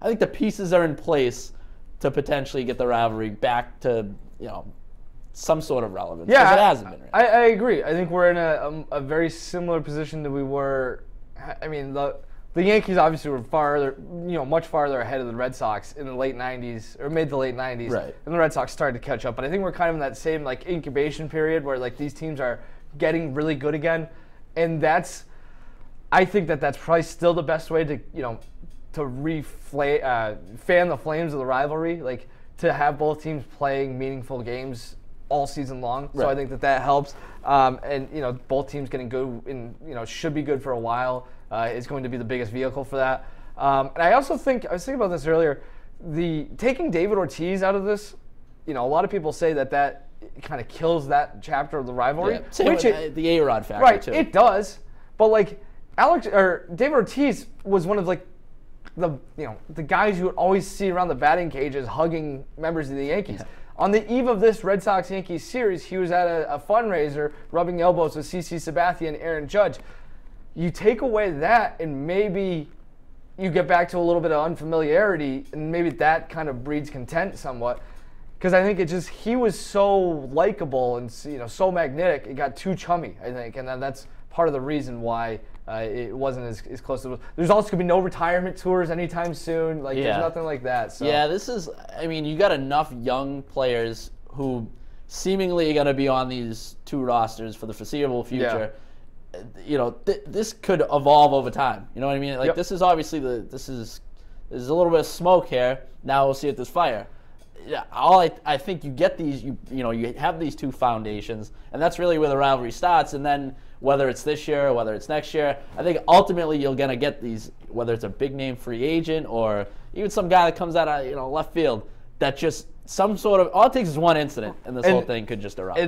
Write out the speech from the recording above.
I think the pieces are in place to potentially get the rivalry back to, some sort of relevance. Yeah, it hasn't been. Right. I agree. I think we're in a very similar position that we were. I mean, the Yankees obviously were much farther ahead of the Red Sox in the late '90s or mid to late '90s, right. And the Red Sox started to catch up. But I think we're kind of in that same incubation period where these teams are getting really good again, and I think that's probably still the best way to fan the flames of the rivalry, to have both teams playing meaningful games all season long. Right. So I think that helps. And both teams getting good and should be good for a while is going to be the biggest vehicle for that. And I also think I was thinking about this earlier. Taking David Ortiz out of this, a lot of people say that kind of kills that chapter of the rivalry. Yeah. Same with the A-Rod factor right, too. It does. But David Ortiz was one of the guys you would always see around the batting cages hugging members of the Yankees. Yeah. On the eve of this Red Sox-Yankees series, he was at a fundraiser rubbing elbows with CC Sabathia and Aaron Judge. You take away that, and maybe you get back to a little bit of unfamiliarity, and maybe that kind of breeds content somewhat. Because I think he was so likable and so magnetic, it got too chummy, I think, and that's part of the reason why it wasn't as close to. There's also going to be no retirement tours anytime soon. There's nothing like that. So. Yeah, you got enough young players who seemingly are going to be on these two rosters for the foreseeable future. Yeah. This could evolve over time. You know what I mean? Yep. This is obviously there's a little bit of smoke here. Now we'll see if there's fire. Yeah, I think you get these. You have these two foundations, and that's really where the rivalry starts. And then whether it's this year or whether it's next year, I think ultimately you're gonna get these. Whether it's a big name free agent or even some guy that comes out of left field, that just some sort of all it takes is one incident, and this whole thing could just erupt.